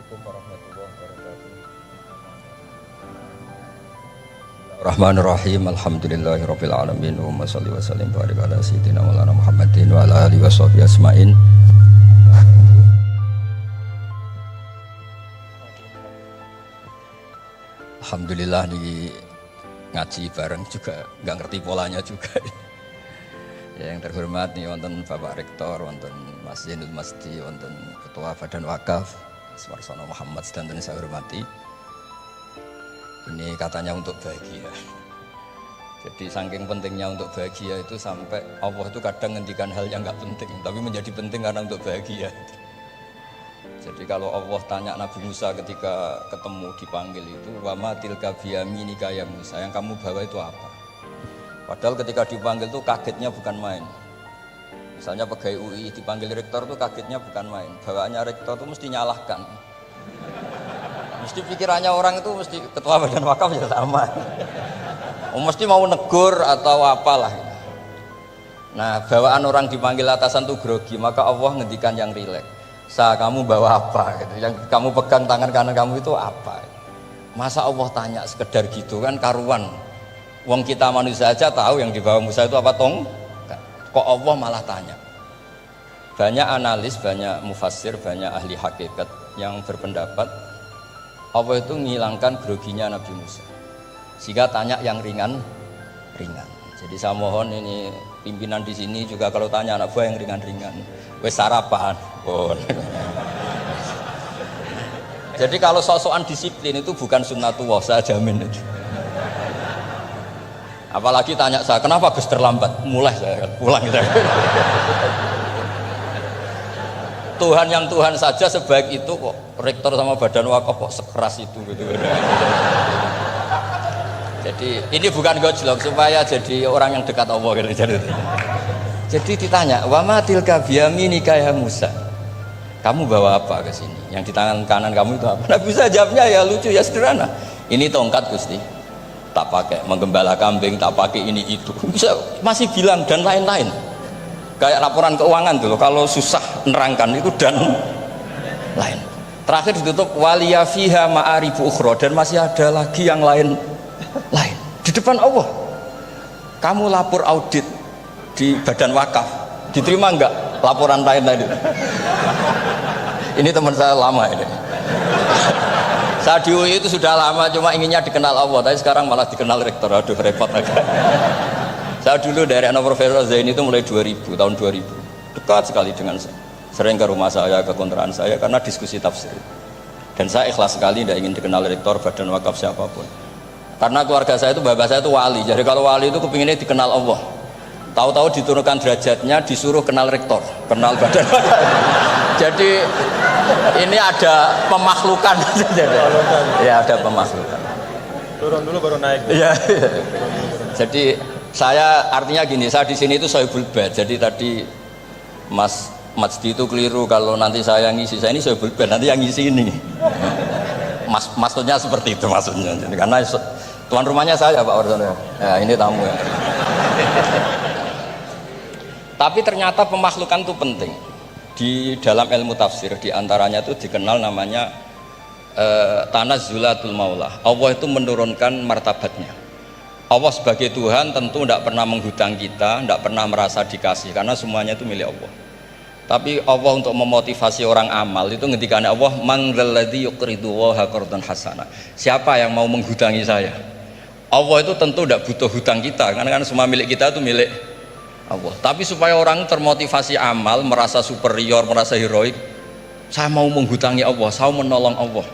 Assalamualaikum warahmatullahi wabarakatuh. Bismillahirrahmanirrahim. Alhamdulillahirabbil alamin. Allahumma shalli wa sallim barik ala sayyidina Maulana Muhammadin wa ala alihi washabihi asmain. Alhamdulillah di ngaji bareng juga nggak ngerti polanya juga. Ya, yang terhormat nih wonten Bapak Rektor, wonten Mas Zainul Masdi, wonten Ketua Badan Wakaf Swarsono Muhammad sedanten saya hormati. Ini katanya untuk bahagia. Jadi saking pentingnya untuk bahagia itu sampai Allah itu kadang ngendikan hal yang nggak penting, tapi menjadi penting karena untuk bahagia. Jadi kalau Allah tanya Nabi Musa ketika ketemu dipanggil itu, wa ma tilka biyaminika ya Musa, yang kamu bawa itu apa? Padahal ketika dipanggil itu kagetnya bukan main. Misalnya pegawai UI dipanggil rektor itu kagetnya bukan main. Bawaannya rektor itu mesti nyalahkan. Mesti pikirannya orang itu mesti ketua badan wakaf ya sama. Mesti mau negur atau apalah. Nah, bawaan orang dipanggil atasan tuh grogi, maka Allah ngendikan yang rileks. Kamu bawa apa? Gitu. Yang kamu pegang tangan kanan kamu itu apa? Masa Allah tanya sekedar gitu kan karuan. Wong kita manusia aja tahu yang dibawa Musa itu apa tong? Kok Allah malah tanya? Banyak analis, banyak mufassir, banyak ahli hakikat yang berpendapat Allah itu menghilangkan groginya Nabi Musa. Sehingga tanya yang ringan-ringan. Jadi saya mohon ini pimpinan di sini juga kalau tanya anak buah yang ringan-ringan. Wes sarapan. Oh. Jadi kalau sosokan disiplin itu bukan sunnatullah, saya jamin itu. Apalagi tanya saya, kenapa Gus terlambat? Mulai saya pulang gitu. Tuhan yang Tuhan saja sebaik itu kok rektor sama badan wakaf kok sekeras itu gitu. Jadi ini bukan gojlok supaya jadi orang yang dekat Allah gitu. Jadi ditanya, wa ma tilka biyaminika ya Musa. Kamu bawa apa ke sini? Yang di tangan kanan kamu itu apa? Nah, bisa jawabnya ya lucu ya sederhana. Ini tongkat Gusti. Tak pakai menggembala kambing, tak pakai ini itu. Bisa masih bilang dan lain-lain. Kayak laporan keuangan tuh, kalau susah nerangkan itu dan lain. Terakhir ditutup waliya fiha ma'aribu ukhra, dan masih ada lagi yang lain di depan Allah. Kamu lapor audit di badan wakaf, diterima enggak laporan lain-lain? Ini teman saya lama ini. Saya di UI itu sudah lama, cuma inginnya dikenal Allah, tapi sekarang malah dikenal rektor. Aduh repot agak. Saya dulu dari anak Profesor Zaini itu mulai 2000, tahun 2000 dekat sekali dengan saya, sering ke rumah saya, ke kontrakan saya karena diskusi tafsir. Dan saya ikhlas sekali tidak ingin dikenal rektor badan wakaf siapapun, karena keluarga saya itu bapak saya itu wali. Jadi kalau wali itu kepinginnya dikenal Allah, tahu-tahu diturunkan derajatnya disuruh kenal rektor, kenal badan wakaf. Jadi ini ada pemakhlukan. Ya ada pemakhlukan, Turun dulu baru naik. ya. Jadi saya artinya gini, saya di sini itu sohibul bait. Jadi tadi Mas Masdi itu keliru kalau nanti saya ngisi, saya ini sohibul bait, nanti yang ngisi ini. Maksudnya seperti itu maksudnya. Jadi, karena tuan rumahnya saya Pak Warsono. Ya, ini tamu ya. Tapi ternyata pemakhlukan itu penting. Di dalam ilmu tafsir diantaranya itu dikenal namanya tanazzulatul maula. Allah itu menurunkan martabatnya. Allah sebagai Tuhan tentu tidak pernah menghutang kita, tidak pernah merasa dikasih, karena semuanya itu milik Allah. Tapi Allah untuk memotivasi orang amal itu ngendikan Allah, man dzalladzi yuqridu waha qardan hasana. Siapa yang mau menghutangi saya? Allah itu tentu tidak butuh hutang kita, karena kan semua milik kita itu milik Allah. Tapi supaya orang termotivasi amal, merasa superior, merasa heroik, saya mau menghutangi Allah, saya mau menolong Allah.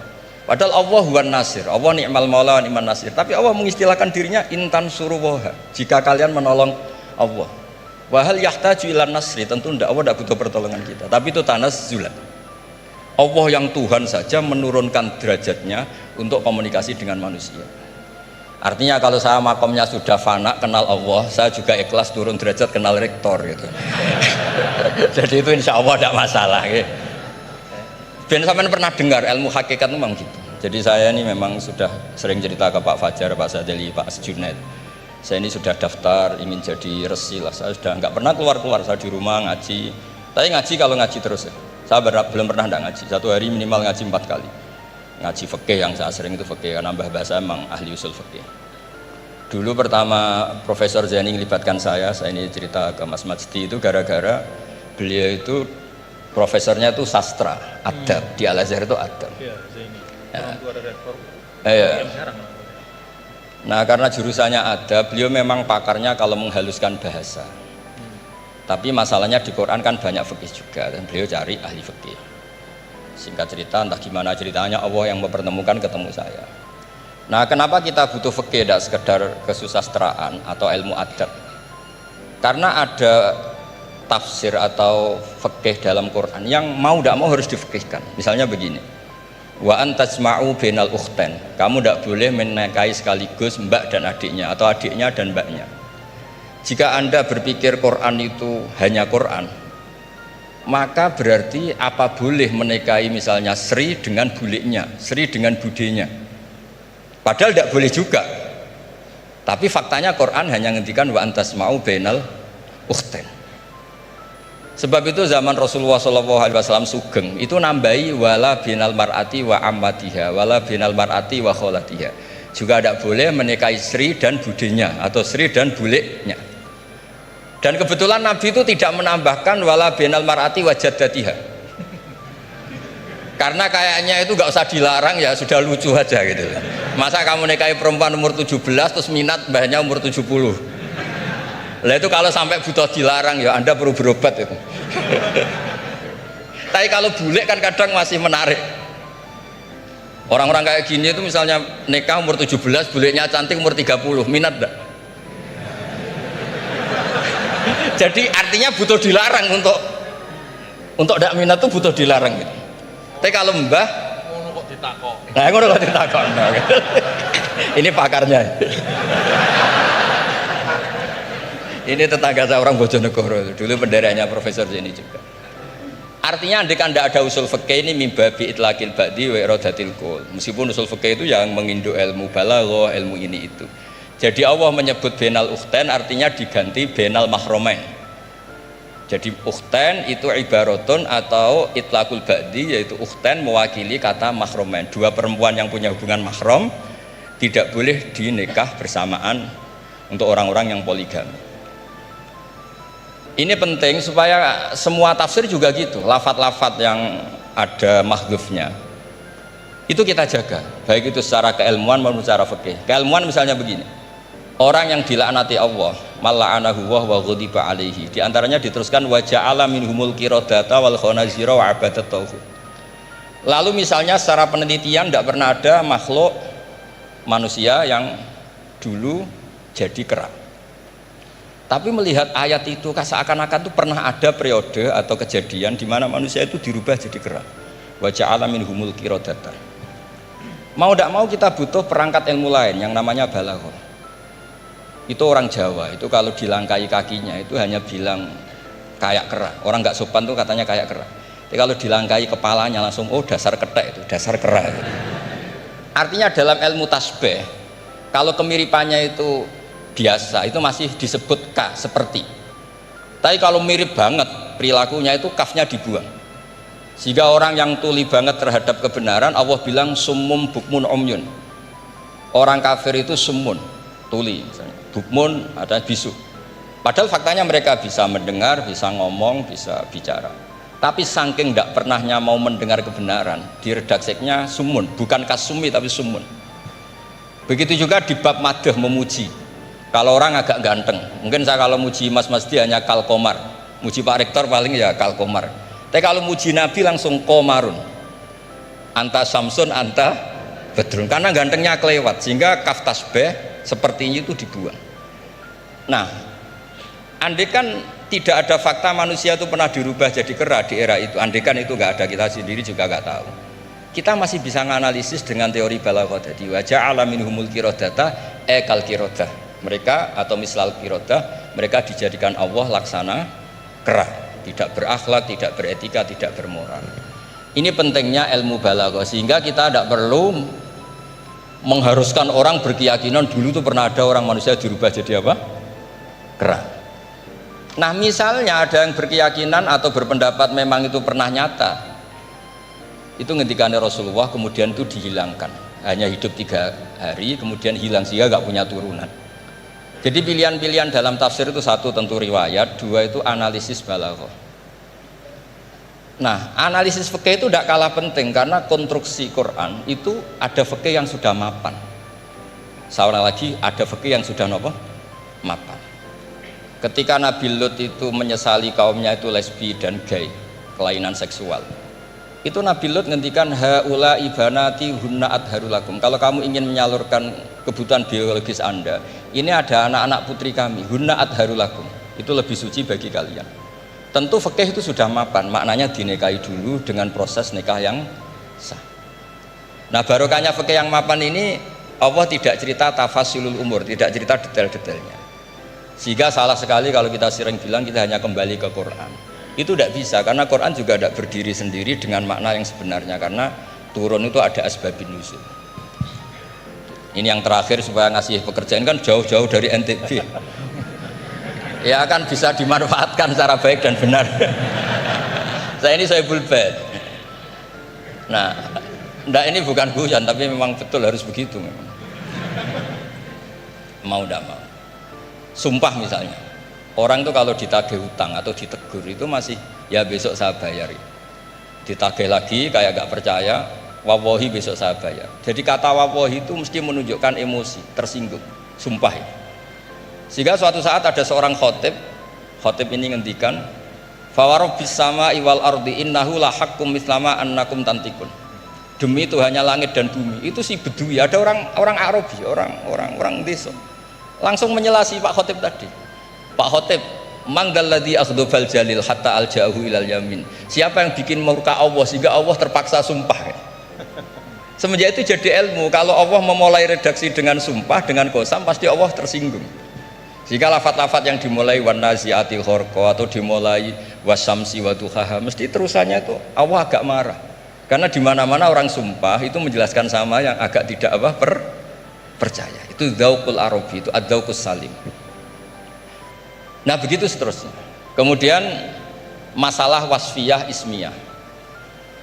Padahal Allah huwan nasir, Allah ni'mal maula wa ni'man nasir. Tapi Allah mengistilahkan dirinya intan suruwaha, jika kalian menolong Allah. Wahal yahtaju ilan nasri, tentu tidak, Allah tidak butuh pertolongan kita. Tapi itu tanazzulan. Allah yang Tuhan saja menurunkan derajatnya untuk komunikasi dengan manusia. Artinya kalau saya makomnya sudah fana kenal Allah, saya juga ikhlas turun derajat kenal rektor gitu. Jadi itu insya Allah tidak masalah. Gitu. Ben sampean pernah dengar ilmu hakikat itu memang gitu. Jadi saya ini memang sudah sering cerita ke Pak Fajar, Pak Sadeli, Pak Junaid. Saya ini sudah daftar ingin jadi resi lah. Saya sudah nggak pernah keluar-keluar. Saya di rumah ngaji. Tapi ngaji kalau ngaji terus ya. Saya belum pernah tidak ngaji. Satu hari minimal ngaji 4 kali. ngaji fikih yang saya sering itu fikih, nambah bahasa emang ahli usul fikih. Dulu pertama Profesor Zaini melibatkan saya ini cerita ke Mas Majdi itu gara-gara beliau itu profesornya itu sastra, adab, di Al-Azhar itu adab. Iya, Zaini. Orang tua redaktor. Iya. Sekarang. Nah karena jurusannya adab, beliau memang pakarnya kalau menghaluskan bahasa. Tapi masalahnya di Quran kan banyak fikih juga dan beliau cari ahli fikih. Singkat cerita, entah gimana ceritanya Allah yang mempertemukan ketemu saya. Nah kenapa kita butuh fikih, tidak sekedar kesusastraan atau ilmu adab? Karena ada tafsir atau fikih dalam Quran yang mau tidak mau harus difikihkan. Misalnya begini, wa antajma'u bainal ukhtain, kamu tidak boleh menikahi sekaligus mbak dan adiknya atau adiknya dan mbaknya. Jika Anda berpikir Quran itu hanya Quran, maka berarti apa boleh menikahi misalnya Sri dengan buliknya, Sri dengan budenya. Padahal tidak boleh juga. Tapi faktanya Quran hanya ngendikan wa antasma'u bainal ukhtain. Sebab itu zaman Rasulullah SAW sugeng itu nambahi wala binal mar'ati wa ammatiha wala binal mar'ati wa kholatiha. Juga tidak boleh menikahi Sri dan budenya atau Sri dan buliknya. Dan kebetulan Nabi itu tidak menambahkan wala binal mar'ati wa jaddatiha. Karena kayaknya itu nggak usah dilarang, ya sudah lucu aja gitu. Masa kamu nikahi perempuan umur 17 terus minat mbahnya umur 70. Lah itu kalau sampai butuh dilarang ya Anda perlu berobat itu. Tapi kalau bule kan kadang masih menarik. Orang-orang kayak gini itu misalnya nikah umur 17, bulenya cantik umur 30, minat enggak? Jadi artinya butuh dilarang untuk tidak minat tuh butuh dilarang gitu. Tapi kalau mbah Ngono kok ditakok. nah ngono kok ditakon. Ini pakarnya. Ini tetangga saya orang Bojonegoro, dulu benderanya Profesor Zaini juga. Artinya andai kan tidak ada usul fikih ini mimbabi itlaqil ba'di wa iradatil qul. Meskipun usul fikih itu yang menginduk ilmu balaghah, ilmu ini itu. Jadi Allah menyebut bainal ukhtain artinya diganti bainal mahromain. Jadi ukhtain itu ibaratun atau itlaqul ba'di, yaitu ukhtain mewakili kata mahromain. Dua perempuan yang punya hubungan mahram tidak boleh dinikah bersamaan untuk orang-orang yang poligami. Ini penting supaya semua tafsir juga gitu, lafat-lafat yang ada mahdzufnya itu kita jaga, baik itu secara keilmuan maupun secara fikih. Keilmuan misalnya begini, orang yang dilaknati Allah mala'anahu wa ghadiba alaihi, diantaranya diteruskan wa ja'ala minhumul qiradata wal khanazira wa abadat tauhid. Lalu misalnya secara penelitian tidak pernah ada makhluk manusia yang dulu jadi kera. Tapi melihat ayat itu seakan-akan itu pernah ada periode atau kejadian di mana manusia itu dirubah jadi kera. Wa ja'ala minhumul qiradata. Mau tidak mau kita butuh perangkat ilmu lain yang namanya balaghah. Itu orang Jawa itu kalau dilangkai kakinya itu hanya bilang kayak kera. Orang nggak sopan tuh katanya kayak kera. Tapi kalau dilangkai kepalanya langsung oh dasar ketek itu, dasar kera. Artinya dalam ilmu tasbih kalau kemiripannya itu biasa itu masih disebut ka seperti. Tapi kalau mirip banget perilakunya itu kafnya dibuang. Sehingga orang yang tuli banget terhadap kebenaran Allah bilang summum bukmun umyun. Orang kafir itu summun, tuli misalnya. Bukmun ada bisu. Padahal faktanya mereka bisa mendengar, bisa ngomong, bisa bicara. Tapi saking tidak pernahnya mau mendengar kebenaran, di redaksinya sumun, bukan kasumi tapi sumun. Begitu juga di bab madah memuji. Kalau orang agak ganteng, mungkin saya kalau muji Mas Masdi hanya kalkomar, muji Pak Rektor paling ya kalkomar. Tapi kalau muji Nabi langsung komarun, anta samsun, anta bedrun, karena gantengnya kelewat, sehingga kaf tasbih sepertinya itu dibuang. Nah, andai kan tidak ada fakta manusia itu pernah dirubah jadi kera di era itu, andai kan itu nggak ada, kita sendiri juga nggak tahu. Kita masih bisa menganalisis dengan teori balaghah tadi. Wa ja'ala minhumul qiradata ekal qiradah. Mereka atau mislal qirodah, mereka dijadikan Allah laksana kera, tidak berakhlak, tidak beretika, tidak bermoral. Ini pentingnya ilmu balaghah, sehingga kita tidak perlu mengharuskan orang berkeyakinan dulu tuh pernah ada orang manusia dirubah jadi apa? Kera. Nah misalnya ada yang berkeyakinan atau berpendapat memang itu pernah nyata, Itu ngendikannya Rasulullah, kemudian itu dihilangkan. Hanya hidup 3 hari, kemudian hilang sehingga nggak punya turunan. Jadi pilihan-pilihan dalam tafsir itu satu tentu riwayat, dua itu analisis balaghah. Nah, analisis fikih itu tidak kalah penting karena konstruksi Quran itu ada fikih yang sudah mapan. Seorang lagi ada fikih yang sudah mapan. Ketika Nabi Lut itu menyesali kaumnya itu lesbi dan gay, kelainan seksual. Itu Nabi Lut ngendikan haula ibanati hunna adharulakum. Kalau kamu ingin menyalurkan kebutuhan biologis Anda, ini ada anak-anak putri kami, hunna adharulakum. Itu lebih suci bagi kalian. Tentu fikih itu sudah mapan, maknanya dinikahi dulu dengan proses nikah yang sah. Nah, barokahnya fikih yang mapan ini Allah tidak cerita tafasilul umur, tidak cerita detail-detailnya. Sehingga salah sekali kalau kita sering bilang kita hanya kembali ke Quran. Itu tidak bisa karena Quran juga tidak berdiri sendiri dengan makna yang sebenarnya, karena turun itu ada asbabun nuzul. Ini yang terakhir supaya ngasih pekerjaan kan jauh-jauh dari NTB. Ya kan bisa dimanfaatkan secara baik dan benar. Saya ini Sohibul Bait. Nah, enggak, ini bukan guyon tapi memang betul harus begitu memang. Mau tidak mau. Sumpah misalnya, orang itu kalau ditagih hutang atau ditegur itu masih ya besok saya bayar. Ditagih lagi kayak gak percaya, wawahi besok saya bayar. Jadi kata wawahi itu mesti menunjukkan emosi, tersinggung, sumpah. Sehingga suatu saat ada seorang khotib ini ngendikan, fawarobbis sama iwal ardi innahu la hakkum mislama annakum tantikun. Demi Tuhannya langit dan bumi. Itu si Bedui, ada orang Arabi, orang desa. Langsung menyelasi Pak Khotib tadi. Pak Khotib, mangdalladzi akhdhafal jalil hatta alja'ahu ilal yamin. Siapa yang bikin murka Allah sehingga Allah terpaksa sumpah? Semenjak itu jadi ilmu, kalau Allah memulai redaksi dengan sumpah, dengan qasam, pasti Allah tersinggung. Jika lafat-lafat yang dimulai wan naziati gharqa atau dimulai wasamsi waduhaha, mesti terusannya itu Allah agak marah. Karena di mana-mana orang sumpah itu menjelaskan sama yang agak tidak percaya. Itu dzauqul arabi, itu ad-dzauqus salim. Nah, begitu seterusnya. Kemudian masalah wasfiyah ismiyah.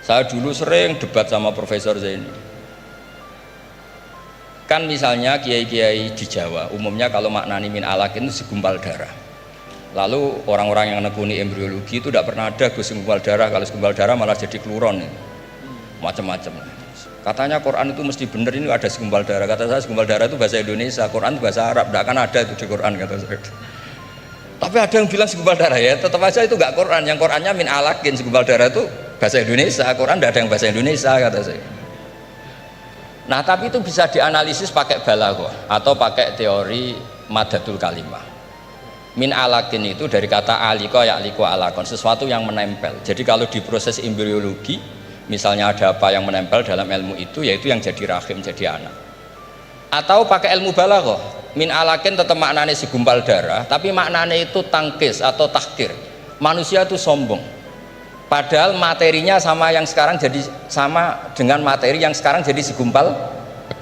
Saya dulu sering debat sama Profesor Zaini. Kan misalnya kiai-kiai di Jawa umumnya kalau maknani min alaq itu segumpal darah. Lalu orang-orang yang nekuni embriologi itu tidak pernah ada segumpal darah, kalau segumpal darah malah jadi kluron. Macam-macam. Katanya Quran itu mesti benar, ini ada segumpal darah. Kata saya segumpal darah itu bahasa Indonesia, Quran itu bahasa Arab, tidak akan ada itu di Quran, kata saya. Tapi ada yang bilang segumpal darah, ya tetap aja itu enggak Quran. Yang Qurannya min alakin, segumpal darah itu bahasa Indonesia, Quran tidak ada yang bahasa Indonesia, kata saya. Nah, tapi itu bisa dianalisis pakai balaghah atau pakai teori madatul kalimah. Min alakin itu dari kata aliko ya'liko alakon, sesuatu yang menempel. Jadi kalau di proses embriologi misalnya ada apa yang menempel dalam ilmu itu, yaitu yang jadi rahim, jadi anak. Atau pakai ilmu balaghah, min alakin tetap maknanya segumpal darah, tapi maknanya itu tangkis atau tahkir. Manusia itu sombong. Padahal materinya sama yang sekarang jadi sama dengan materi yang sekarang jadi segumpal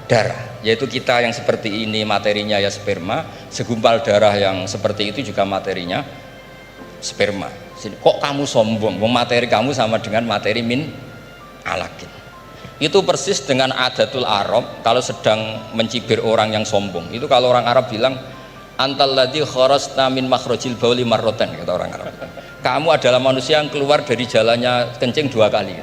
darah. Yaitu kita yang seperti ini materinya ya sperma, segumpal darah yang seperti itu juga materinya sperma. Kok kamu sombong? Materi kamu sama dengan materi min alakin. Itu persis dengan adatul Arab kalau sedang mencibir orang yang sombong. Itu kalau orang Arab bilang antal ladzi kharajta min makhrajil bauli marratan, kata orang Arab. Kamu adalah manusia yang keluar dari jalannya kencing 2 kali.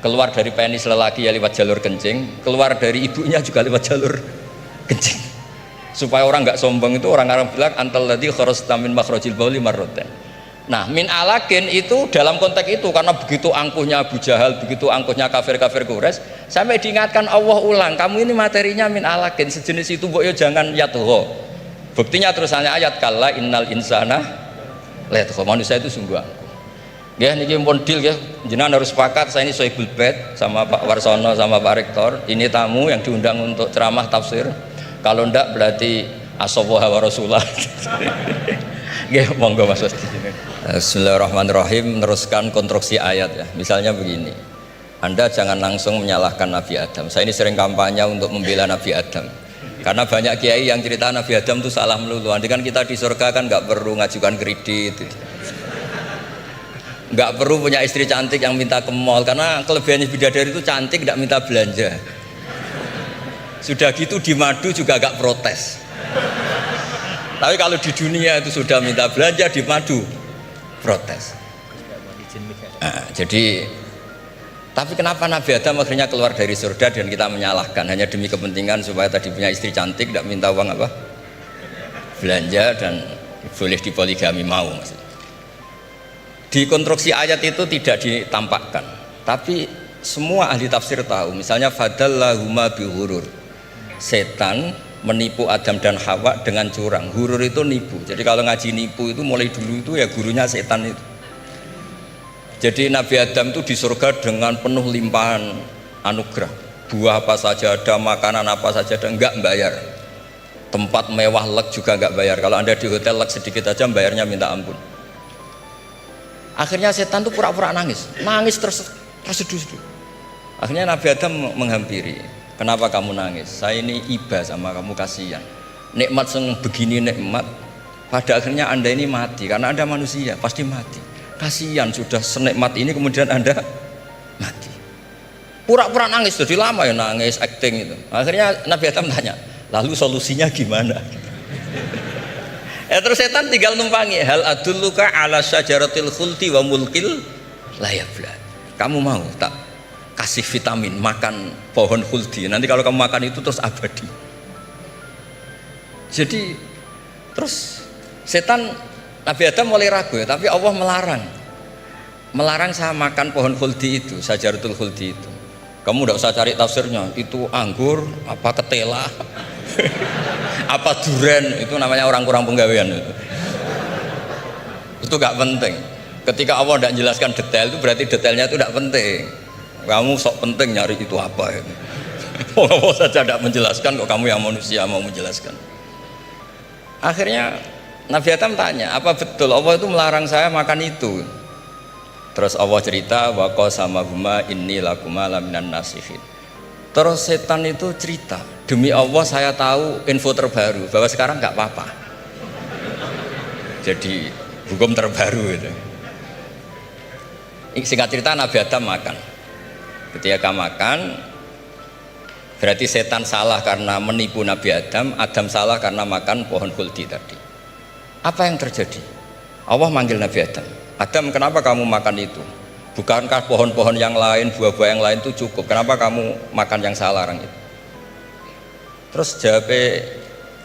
Keluar dari penis lelaki ya lewat jalur kencing, keluar dari ibunya juga lewat jalur kencing. Supaya orang nggak sombong itu orang Arab bilang antal ladzi kharajta min makhrajil bauli marratan. Nah, min alakin itu dalam konteks itu karena begitu angkuhnya Abu Jahal, begitu angkuhnya kafir-kafir Quraisy, sampai diingatkan Allah ulang, kamu ini materinya min alakin, sejenis itu mbok yo jangan yatuho. Buktinya terusannya ayat kalla innal insana layatgha, manusia itu sungguh angkuh. Nggih niki pun deal nggih, jenengan harus sepakat, saya ini Sohibul Bait sama Pak Warsono sama Pak Rektor, ini tamu yang diundang untuk ceramah tafsir. Kalau ndak berarti asawaha wa rasulah. Nggih, monggo Mas Wasti. Bismillahirrahmanirrahim, meneruskan konstruksi ayat ya. Misalnya begini, Anda jangan langsung menyalahkan Nabi Adam. Saya ini sering kampanye untuk membela Nabi Adam. Karena banyak kiai yang cerita Nabi Adam itu salah melulu. Nanti kan kita di surga kan nggak perlu ngajukan kredit. nggak perlu punya istri cantik yang minta ke mall, karena kelebihannya bidadari itu cantik nggak minta belanja. Sudah gitu di madu juga nggak protes. Tapi kalau di dunia itu sudah minta belanja, di madu protes. Nah, jadi tapi kenapa Nabi Adam akhirnya keluar dari surga dan kita menyalahkan hanya demi kepentingan supaya tadi punya istri cantik tidak minta uang apa belanja dan boleh dipoligami mau maksudnya. Di konstruksi ayat itu tidak ditampakkan, tapi semua ahli tafsir tahu. Misalnya fadallahuma bihurur, setan menipu Adam dan Hawa dengan curang. Hurur itu nipu. Jadi kalau ngaji nipu itu mulai dulu itu ya gurunya setan itu. Jadi Nabi Adam itu di surga dengan penuh limpahan anugerah. Buah apa saja ada, makanan apa saja ada, enggak bayar. Tempat mewah lek juga enggak bayar. Kalau Anda di hotel lek sedikit aja bayarnya minta ampun. Akhirnya setan itu pura-pura nangis terseduh-seduh. Akhirnya Nabi Adam menghampiri. Kenapa kamu nangis? Saya ini iba sama kamu, kasihan. Nikmat begini nikmat, pada akhirnya Anda ini mati karena Anda manusia, pasti mati. Kasihan sudah senikmat ini kemudian Anda mati. Pura-pura nangis, jadi lama ya nangis, acting itu. Akhirnya Nabi Adam tanya, lalu solusinya gimana? Terus setan tinggal numpangi, hal adulluka ala syajaratil khuldi wa mulkil la yafla. Kamu mau tak kasih vitamin, makan pohon khuldi, nanti kalau kamu makan itu terus abadi. Jadi terus setan, Nabi Adam mulai ragu ya, tapi Allah melarang saya makan pohon khuldi itu, syajaratul khuldi itu. Kamu tidak usah cari tafsirnya, itu anggur apa ketela apa duren, itu namanya orang kurang penggawean itu gak penting. Ketika Allah tidak menjelaskan detail itu berarti detailnya itu tidak penting. Kamu sok penting nyari itu apa ya. Allah saja tidak menjelaskan, kok kamu yang manusia mau menjelaskan. Akhirnya Nabi Adam tanya, apa betul Allah itu melarang saya makan itu? Terus Allah cerita, wa qasamahuma inni lakuma laminan nasihin. Terus setan itu cerita, demi Allah saya tahu info terbaru bahwa sekarang nggak apa-apa. Jadi hukum terbaru itu. Singkat cerita Nabi Adam makan. Ketika makan, berarti setan salah karena menipu Nabi Adam, Adam salah karena makan pohon khuldi tadi. Apa yang terjadi? Allah manggil Nabi Adam. Adam, kenapa kamu makan itu? Bukankah pohon-pohon yang lain, buah-buah yang lain itu cukup? Kenapa kamu makan yang saya larang itu? Terus jawab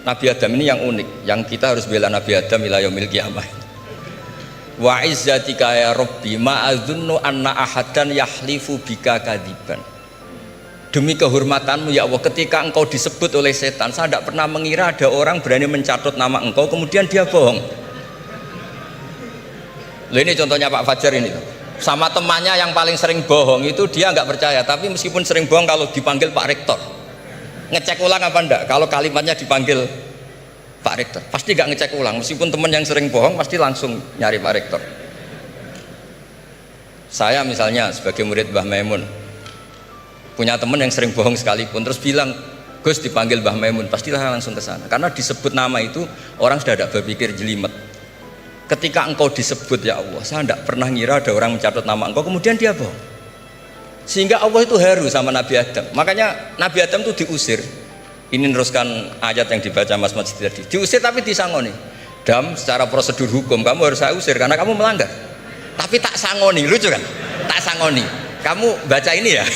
Nabi Adam ini yang unik, yang kita harus bela Nabi Adam ila yaumil qiyamah. Wa izzatika ya Rabbi ma adzunnu anna ahadan yahlifu bika kadiban. Demi kehormatanmu ya Allah, ketika engkau disebut oleh setan, saya tidak pernah mengira ada orang berani mencatut nama engkau kemudian dia bohong. Loh, ini contohnya Pak Fajar ini sama temannya yang paling sering bohong itu dia nggak percaya, tapi meskipun sering bohong kalau dipanggil Pak Rektor ngecek ulang apa enggak, kalau kalimatnya dipanggil Pak Rektor pasti nggak ngecek ulang, meskipun teman yang sering bohong pasti langsung nyari Pak Rektor. Saya misalnya sebagai murid Mbah Maimun punya teman yang sering bohong sekalipun terus bilang Gus dipanggil Mbah Maimun, pastilah langsung ke sana karena disebut nama itu orang sudah tidak berpikir jelimet. Ketika engkau disebut ya Allah, saya tidak pernah ngira ada orang mencatat nama engkau kemudian dia bohong, sehingga Allah itu haru sama Nabi Adam. Makanya Nabi Adam itu diusir. Ini meneruskan ayat yang dibaca Mas Masjid tadi, diusir tapi disangoni. Dam, secara prosedur hukum kamu harus saya usir karena kamu melanggar, tapi tak sangoni. Lucu kan? Tak sangoni, kamu baca ini ya.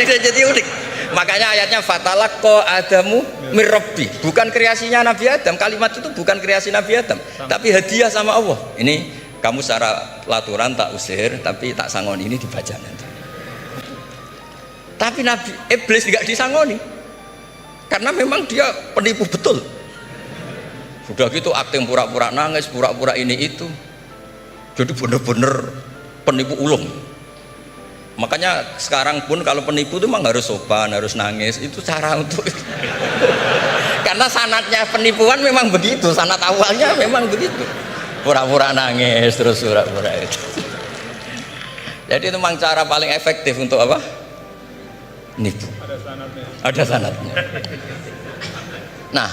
jadi unik. Makanya ayatnya fatalaqqa Adamu mir Rabbi, bukan kreasinya Nabi Adam. Kalimat itu bukan kreasi Nabi Adam, tapi hadiah sama Allah. Ini kamu secara laturan tak usir, tapi tak sangoni, ini dibaca nanti. Tapi Nabi Iblis tidak disangoni, karena memang dia penipu betul. Sudah gitu akting pura-pura nangis, pura-pura ini itu. Jadi benar-benar penipu ulung. Makanya sekarang pun kalau penipu itu memang harus sopan, harus nangis, itu cara untuk itu. Karena sanatnya penipuan memang begitu, sanat awalnya memang begitu, pura-pura nangis terus pura-pura itu. Jadi itu memang cara paling efektif untuk apa? Nipu. Ada sanatnya. Nah,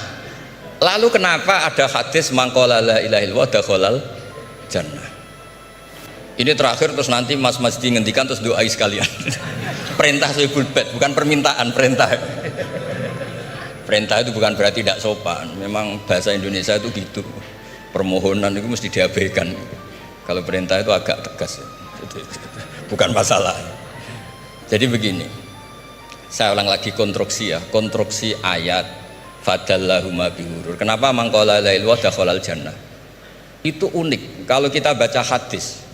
lalu kenapa ada hadis mangqala la ilaha illallah dakhalal jannah? Ini terakhir terus nanti Mas Masdi ngendikan terus doai sekalian. Perintah sohibul bait, bukan permintaan, perintah. Perintah itu bukan berarti tidak sopan. Memang bahasa Indonesia itu gitu. Permohonan itu mesti diabaikan. Kalau perintah itu agak tegas. Bukan masalah. Jadi begini. Saya ulang lagi konstruksi ya, konstruksi ayat fadallahuma bihurur. Kenapa mangqala la ilaha dakhalal jannah? Itu unik. Kalau kita baca hadis,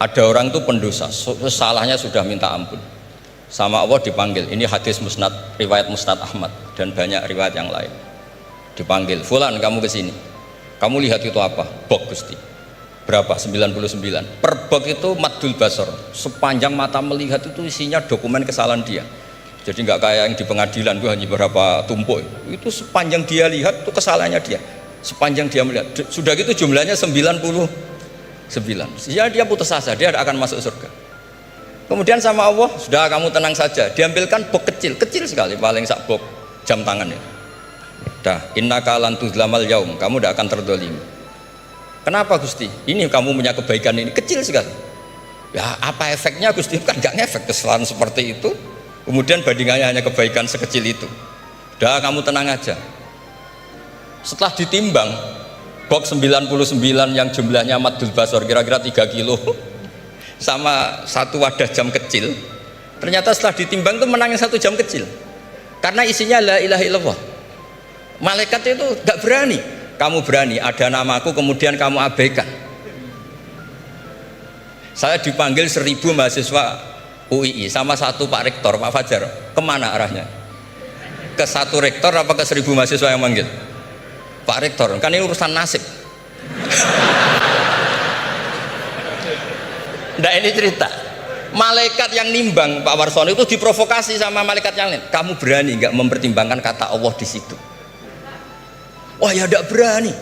ada orang itu pendosa, salahnya sudah minta ampun. Sama Allah dipanggil. Ini hadis musnad, riwayat Musnad Ahmad dan banyak riwayat yang lain. Dipanggil, "Fulan, kamu ke sini. Kamu lihat itu apa?" "Bok, Gusti." "Berapa?" 99. Per bok itu maddul basar. Sepanjang mata melihat itu isinya dokumen kesalahan dia. Jadi nggak kayak yang di pengadilan itu hanya beberapa tumpuk. Itu sepanjang dia lihat itu kesalahannya dia. Sepanjang dia melihat. Sudah gitu jumlahnya 99. Ya dia putus asa, dia akan masuk surga. Kemudian sama Allah, sudah kamu tenang saja. Diambilkan bok kecil, kecil sekali, paling sak bok jam tangan ya. Dah, innaka lan tuzlamal yaum, kamu tidak akan terdolimi. Kenapa Gusti? Ini kamu punya kebaikan ini kecil sekali. Ya apa efeknya Gusti? Kan nggak ngefek kesalahan seperti itu. Kemudian bandingannya hanya kebaikan sekecil itu. Dah kamu tenang aja. Setelah ditimbang box 99 yang jumlahnya maddul basor kira-kira 3 kilo sama satu wadah jam kecil, ternyata setelah ditimbang itu menangnya 1 jam kecil karena isinya la ilaha illallah. Malaikat itu gak berani. Kamu berani, ada namaku kemudian kamu abaikan. Saya dipanggil 1000 mahasiswa UII sama satu Pak Rektor, Pak Fajar. Kemana arahnya? Ke satu rektor apa ke 1000 mahasiswa yang manggil? Pak Rektor, kan ini urusan nasib. Nah ini cerita. Malaikat yang nimbang Pak Warsono itu diprovokasi sama malaikat yang lain. Kamu berani nggak mempertimbangkan kata Allah di situ? Wah ya tidak berani.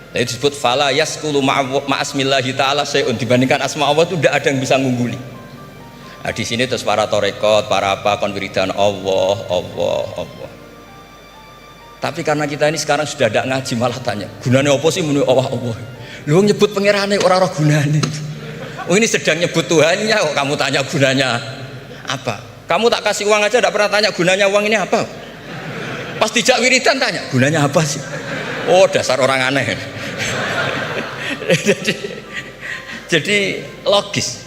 Nah, itu disebut fala yaskulu ma'asmillahi ta'ala sayun. Dibandingkan asma Allah itu tidak ada yang bisa ngungguli. Nah, di sini terus para torekot, para apa konwiridan Allah. Tapi karena kita ini sekarang sudah tidak ngaji malah tanya, gunanya apa sih muni Allah? Lu nyebut pangerane orang gunane. Oh ini sedang nyebut Tuhannya kok kamu tanya gunanya apa? Kamu tak kasih uang aja tidak pernah tanya gunanya uang ini apa? Pas dijak wiridan tanya, gunanya apa sih? Oh dasar orang aneh. jadi logis.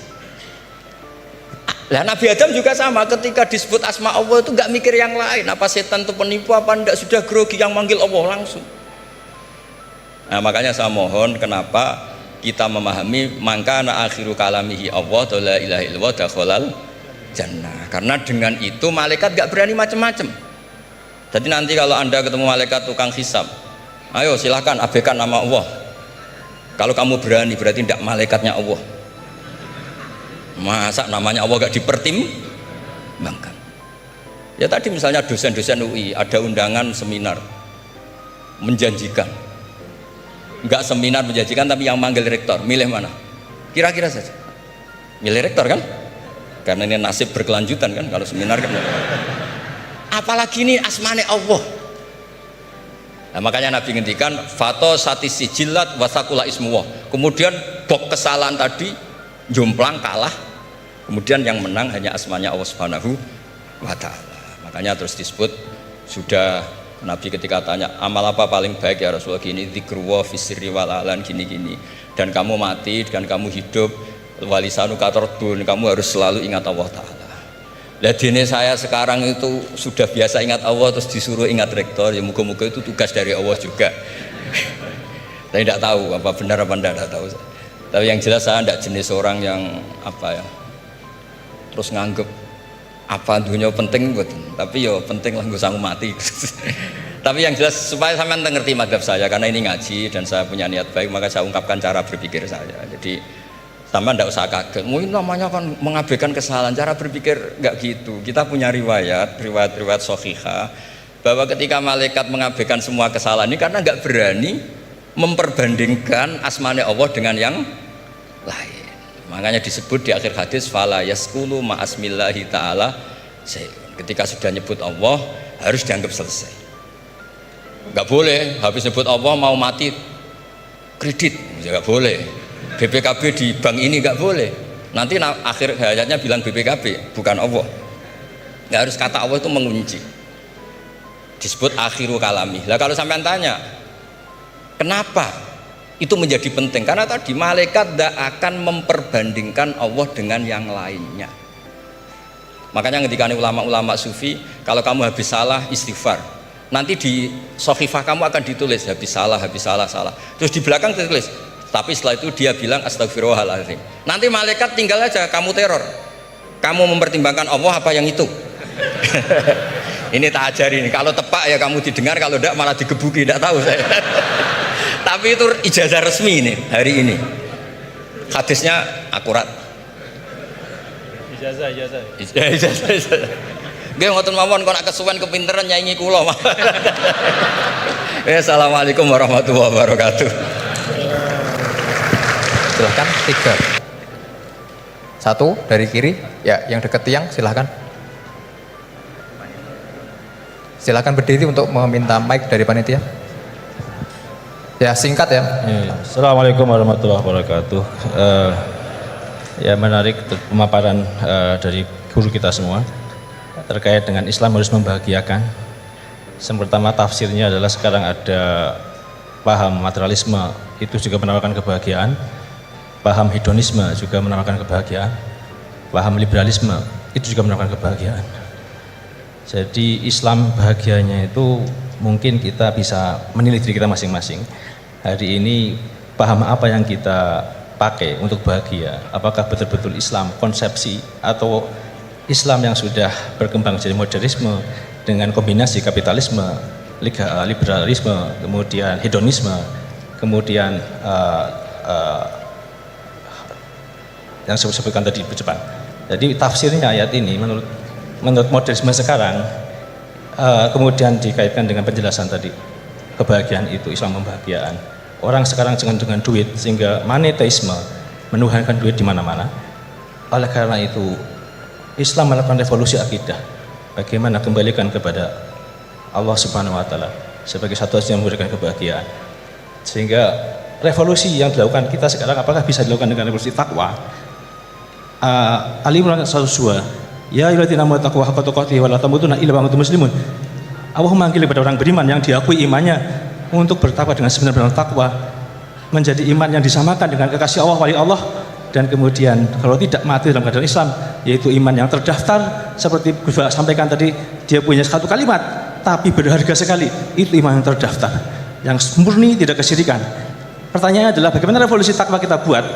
Lah Nabi Adam juga sama, ketika disebut asma Allah itu nggak mikir yang lain, apa setan itu penipu apa enggak, sudah grogi yang manggil Allah langsung. Nah makanya saya mohon, kenapa kita memahami mangkana akhiru kalamihi Allah la ilaha illallah dakhalal jannah, karena dengan itu malaikat nggak berani macam-macam. Jadi nanti kalau Anda ketemu malaikat tukang hisab, ayo silahkan abaikan nama Allah. Kalau kamu berani berarti tidak malaikatnya Allah. Masa namanya Allah gak dipertimbangkan? Ya tadi misalnya dosen-dosen UI ada undangan seminar menjanjikan, enggak seminar menjanjikan tapi yang manggil rektor, milih mana? Kira-kira saja milih rektor kan? Karena ini nasib berkelanjutan kan kalau seminar kan. Apalagi ini asmane Allah. Nah, makanya Nabi ngendikan fato satisi jilat wasakula ismuwah. Kemudian bok kesalahan tadi jomplang kalah, kemudian yang menang hanya asmanya Allah Subhanahu wa ta'ala. Makanya terus disebut, sudah Nabi ketika tanya amal apa paling baik ya Rasulullah, gini, dzikrullah fisri wal alan, gini dan kamu mati dan kamu hidup walisanu katordun, kamu harus selalu ingat Allah ta'ala. Lah dene saya sekarang itu sudah biasa ingat Allah terus disuruh ingat rektor, ya muga-muga itu tugas dari Allah juga. Saya tidak tahu apa benar apa tidak tahu. Tapi yang jelas saya tidak jenis orang yang apa ya, terus nganggep apa dunia penting betul. Tapi yo penting lah gue sanggup mati. Tapi yang jelas supaya sampean ngerti madhab saya, karena ini ngaji dan saya punya niat baik, maka saya ungkapkan cara berpikir saya. Jadi sampean tidak usah kaget. Mungkin namanya kan mengabaikan kesalahan, cara berpikir nggak gitu. Kita punya riwayat sahihah bahwa ketika malaikat mengabaikan semua kesalahan ini karena nggak berani memperbandingkan asmane Allah dengan yang lain. Makanya disebut di akhir hadis fala yaskulu ma'asmillahi ta'ala. Ketika sudah nyebut Allah harus dianggap selesai. Enggak boleh habis nyebut Allah mau mati kredit, enggak boleh. BPKB di bank ini enggak boleh. Nanti akhir hayatnya bilang BPKB, bukan Allah. Nggak harus kata Allah itu mengunci. Disebut akhiru kalami. Lah kalau sampean tanya, kenapa itu menjadi penting? Karena tadi malaikat tidak akan memperbandingkan Allah dengan yang lainnya. Makanya ketika ulama-ulama sufi, kalau kamu habis salah istighfar, nanti di sohifah kamu akan ditulis habis salah, salah. Terus di belakang ditulis, tapi setelah itu dia bilang astagfirullahaladzim. Nanti malaikat tinggal aja kamu teror. Kamu mempertimbangkan Allah apa yang itu? Ini tak ajari nih. Kalau tepak ya kamu didengar, kalau tidak malah digebuki, tidak tahu saya. Tapi itu ijazah resmi nih hari ini. Hadisnya akurat. Ijazah. Ijazah. Nggih ngoten mawon kok nak kesuwen kepinteran nyanyi kula. Assalamualaikum warahmatullahi wabarakatuh. Silahkan 3. 1 dari kiri, ya yang dekat tiang silahkan. Silahkan berdiri untuk meminta mic dari panitia. Ya singkat ya. Assalamualaikum warahmatullahi wabarakatuh. Ya menarik pemaparan dari guru kita semua terkait dengan Islam harus membahagiakan. Yang pertama tafsirnya adalah sekarang ada paham materialisme itu juga menawarkan kebahagiaan, paham hedonisme juga menawarkan kebahagiaan, paham liberalisme itu juga menawarkan kebahagiaan. Jadi Islam bahagianya itu mungkin kita bisa menilai diri kita masing-masing. Hari ini paham apa yang kita pakai untuk bahagia? Apakah betul-betul Islam konsepsi atau Islam yang sudah berkembang jadi modernisme dengan kombinasi kapitalisme, liberalisme, kemudian hedonisme, kemudian yang saya sebutkan tadi Jepang. Jadi tafsirnya ayat ini menurut modernisme sekarang kemudian dikaitkan dengan penjelasan tadi kebahagiaan itu Islam membahagiaan orang sekarang dengan duit sehingga monetisme menuhankan duit di mana-mana. Oleh karena itu Islam melakukan revolusi akidah, bagaimana kembalikan kepada Allah Subhanahu wa taala sebagai satu yang memberikan kebahagiaan. Sehingga revolusi yang dilakukan kita sekarang apakah bisa dilakukan dengan revolusi takwa? Ali Imran 102, ya ayyuhalladzina amanu taqwa haqqa tuqatih wa la tamutunna illa wa antum muslimun. Allah memanggil kepada orang beriman yang diakui imannya untuk bertakwa dengan sebenar-benar takwa, menjadi iman yang disamakan dengan kekasih Allah, wali Allah, dan kemudian kalau tidak mati dalam keadaan Islam, yaitu iman yang terdaftar seperti Gus sampaikan tadi, dia punya satu kalimat tapi berharga sekali, itu iman yang terdaftar, yang murni tidak kesyirikan. Pertanyaannya adalah bagaimana revolusi takwa kita buat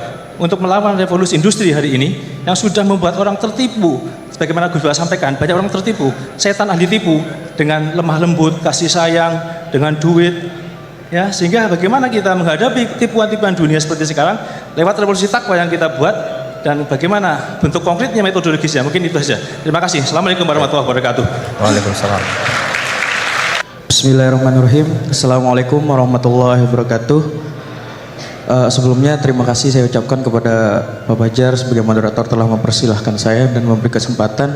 untuk melawan revolusi industri hari ini yang sudah membuat orang tertipu. Sebagaimana Gus sampaikan, banyak orang tertipu, setan ahli tipu dengan lemah lembut, kasih sayang, dengan duit, ya, sehingga bagaimana kita menghadapi tipuan-tipuan dunia seperti sekarang lewat revolusi takwa yang kita buat, dan bagaimana bentuk konkretnya, metodologisnya. Mungkin itu saja. Terima kasih. Assalamualaikum warahmatullahi wabarakatuh. Waalaikumsalam. Bismillahirrahmanirrahim. Assalamualaikum warahmatullahi wabarakatuh. Sebelumnya terima kasih saya ucapkan kepada Pak Bajar sebagai moderator telah mempersilahkan saya dan memberi kesempatan.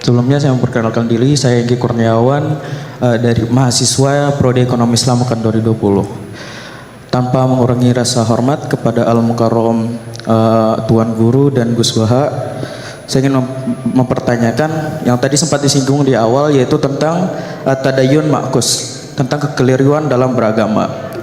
Sebelumnya saya memperkenalkan diri, saya Engki Kurniawan dari mahasiswa Prodi Ekonomi Islam Ukan 2020. Tanpa mengurangi rasa hormat kepada Al Mukarrom Tuan Guru dan Gus Baha, saya ingin mempertanyakan yang tadi sempat disinggung di awal, yaitu tentang tadayun ma'kus, tentang kekeliruan dalam beragama.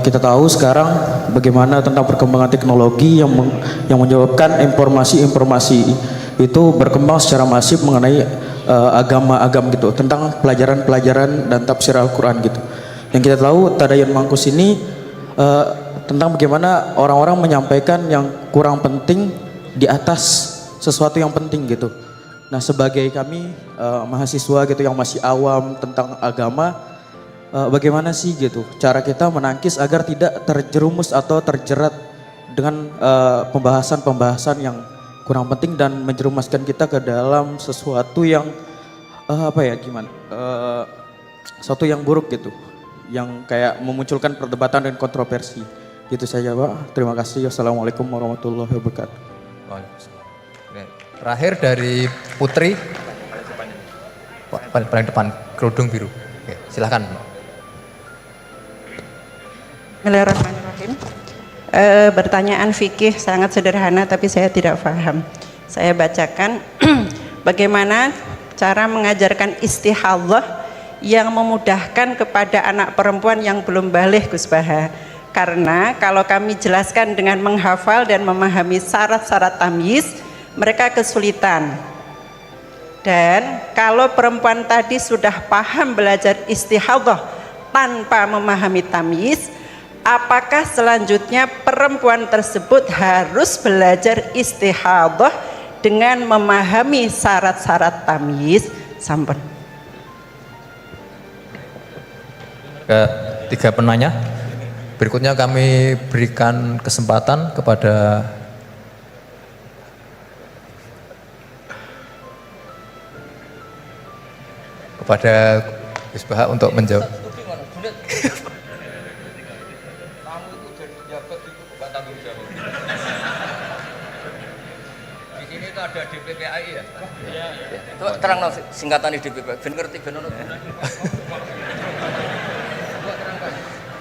Kita tahu sekarang bagaimana tentang perkembangan teknologi yang menyebabkan informasi-informasi itu berkembang secara masif mengenai agama-agama gitu, tentang pelajaran-pelajaran dan tafsir Al-Quran gitu. Yang kita tahu tadayun ma'kus ini tentang bagaimana orang-orang menyampaikan yang kurang penting di atas sesuatu yang penting gitu. Nah, sebagai kami mahasiswa gitu yang masih awam tentang agama, bagaimana sih gitu cara kita menangkis agar tidak terjerumus atau terjerat dengan pembahasan-pembahasan yang kurang penting dan menjerumuskan kita ke dalam sesuatu yang sesuatu yang buruk gitu, yang kayak memunculkan perdebatan dan kontroversi. Gitu saja Pak. Terima kasih. Wassalamualaikum warahmatullahi wabarakatuh. Waalaikumsalam. Terakhir dari Putri, paling depan kerudung biru. Oke, silahkan. Bismillahirrahmanirrahim. bertanyaan fikih sangat sederhana tapi saya tidak paham. Saya bacakan bagaimana cara mengajarkan istihadhah yang memudahkan kepada anak perempuan yang belum baligh, Gus Baha. Karena kalau kami jelaskan dengan menghafal dan memahami syarat-syarat tamyiz, mereka kesulitan. Dan kalau perempuan tadi sudah paham belajar istihadhah tanpa memahami tamyiz, apakah selanjutnya perempuan tersebut harus belajar istihadhah dengan memahami syarat-syarat tamyiz? Sampun. Tiga penanya. Berikutnya kami berikan kesempatan kepada Gus Baha untuk menjawab. Di sini itu ada DPPAI ya? Iya. Coba terang singkatan DPPAI, ben ngerti ben ono.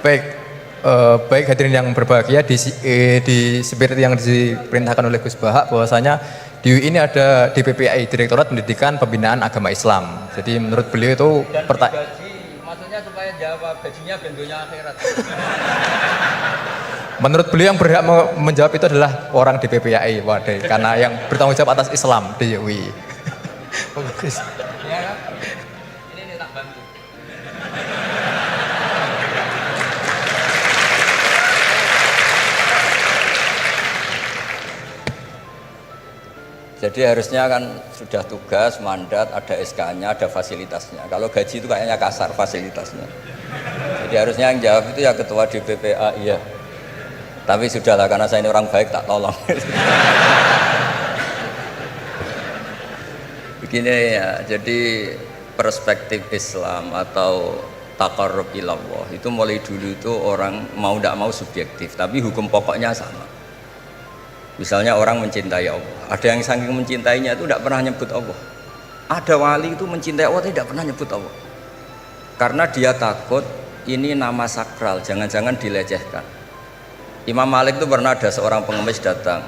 Baik hadirin yang berbahagia, di spirit yang diperintahkan oleh Gus Baha bahwasanya di UI ini ada DPPAI, Direktorat Pendidikan Pembinaan Agama Islam. Jadi menurut beliau itu maksudnya supaya jawab gajinya bendonya akhirat. Menurut beliau yang berhak menjawab itu adalah orang DPPAI, wadah, karena yang bertanggung jawab atas Islam di UI. Bagus. Ya kan? Ini tak bantu. Jadi harusnya kan sudah tugas, mandat, ada SK-nya, ada fasilitasnya. Kalau gaji itu kayaknya kasar fasilitasnya. Jadi harusnya yang jawab itu ya ketua DPPA, iya. Tapi sudahlah, karena saya ini orang baik tak tolong. Begini ya, jadi perspektif Islam atau taqarrub ilallah itu mulai dulu itu orang mau tidak mau subjektif, tapi hukum pokoknya sama. Misalnya orang mencintai Allah, ada yang saking mencintainya itu tidak pernah nyebut Allah. Ada wali itu mencintai Allah tidak pernah nyebut Allah, karena dia takut ini nama sakral, jangan-jangan dilecehkan. Imam Malik itu pernah ada seorang pengemis datang,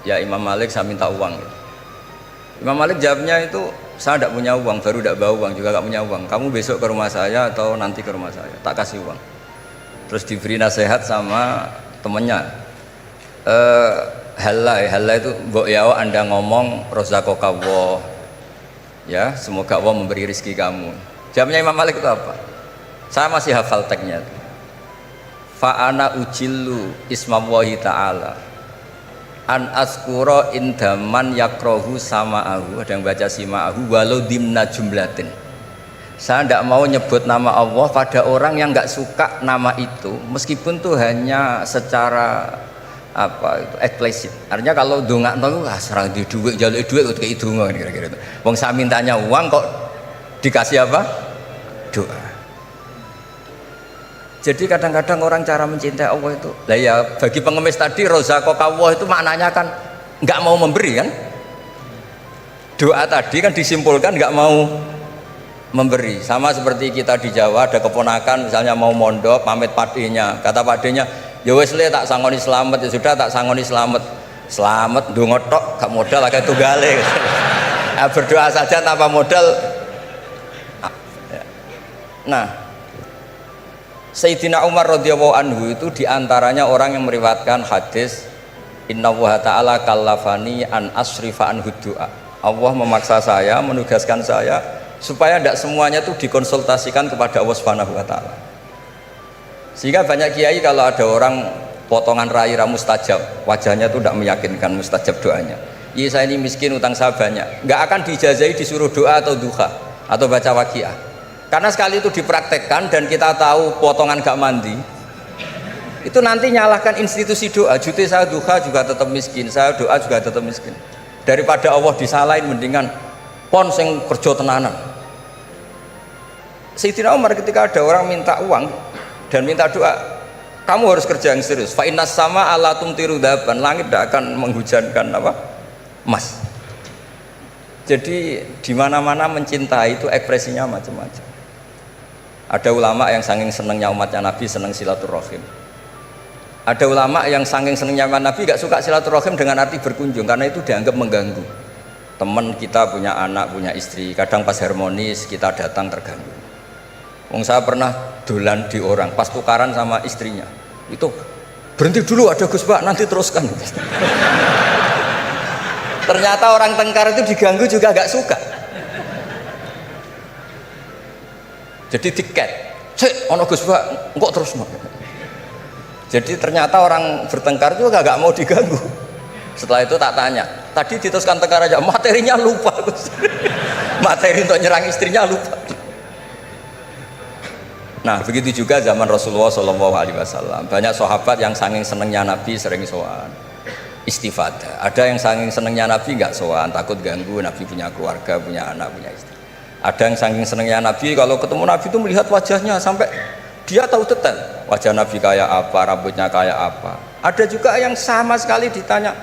ya Imam Malik saya minta uang. Imam Malik jawabnya itu, saya tidak punya uang, baru tidak bawa uang, juga tidak punya uang. Kamu besok ke rumah saya atau nanti ke rumah saya, tak kasih uang. Terus diberi nasihat sama temennya. Halai itu mbok ya Anda ngomong rozaqakallah, ya semoga Allah memberi rezeki kamu. Jawabnya Imam Malik itu apa? Saya masih hafal teksnya. Fa ana ujillu ismallahi ta'ala an askura indaman yakrohu sama'ahu, ada yang baca sima'ahu walau dimna jumlatin. Saya tidak mau nyebut nama Allah pada orang yang nggak suka nama itu, meskipun tuh hanya secara apa itu eksplisit. Artinya kalau dongakno serang di duit, jaluk duit kok kayak donga kira-kira itu. Wong saya mintanya uang kok dikasih apa? Doa. Jadi kadang-kadang orang cara mencintai Allah itu, lah ya bagi pengemis tadi rozaqakallah itu maknanya kan nggak mau memberi kan? Doa tadi kan disimpulkan nggak mau memberi. Sama seperti kita di Jawa ada keponakan misalnya mau mondok pamit padenya, kata padenya, ya wis le tak sangoni selamat, ya sudah tak sangoni selamat. Selamat ndonga tok gak modal agak tunggale. Nah, berdoa saja tanpa modal. Nah, Sayyidina Umar radhiyallahu anhu itu diantaranya orang yang meriwayatkan hadis Innallaha ta'ala kallafani an asrifa anhu du'a. Allah memaksa saya, menugaskan saya supaya tidak semuanya itu dikonsultasikan kepada Allah Subhanahu wa taala. Sehingga banyak kiai kalau ada orang potongan rai mustajab, wajahnya itu tidak meyakinkan mustajab doanya. Iya saya ini miskin, utang saya banyak, nggak akan diijazahi disuruh doa atau duha atau baca waqiah. Karena sekali itu dipraktekkan dan kita tahu potongan gak mandi, itu nanti nyalahkan institusi doa. Jute saya duha juga tetap miskin, saya doa juga tetap miskin. Daripada Allah disalahin, mendingan pon sing kerja tenanan. Sayyidina Umar ketika ada orang minta uang dan minta doa, kamu harus kerja yang serius. Fa innas sama ala tumtiru daban, langit tidak akan menghujankan apa? Emas. Jadi di mana-mana mencintai itu ekspresinya macam-macam. Ada ulama yang saking senangnya umatnya Nabi senang silaturahim. Ada ulama yang saking senengnya Nabi gak suka silaturahim dengan arti berkunjung karena itu dianggap mengganggu. Teman kita punya anak, punya istri, kadang pas harmonis kita datang terganggu. Wong saya pernah dolan di orang, pas tukaran sama istrinya, itu berhenti dulu ada Gus Pak, nanti teruskan. Ternyata orang tengkar itu diganggu juga gak suka. Jadi tiket, cek ono Gus Pak, kok terus no. Jadi ternyata orang bertengkar juga gak mau diganggu. Setelah itu tak tanya, tadi diteruskan tengkar aja, materinya lupa. Materi untuk nyerang istrinya lupa. Nah begitu juga zaman Rasulullah SAW. Banyak sahabat yang saking senengnya Nabi sering sowan istifadah. Ada yang saking senengnya Nabi nggak sowan, takut ganggu. Nabi punya keluarga, punya anak, punya istri. Ada yang saking senengnya Nabi, kalau ketemu Nabi itu melihat wajahnya sampai dia tahu detail wajah Nabi kayak apa, rambutnya kayak apa. Ada juga yang sama sekali ditanya,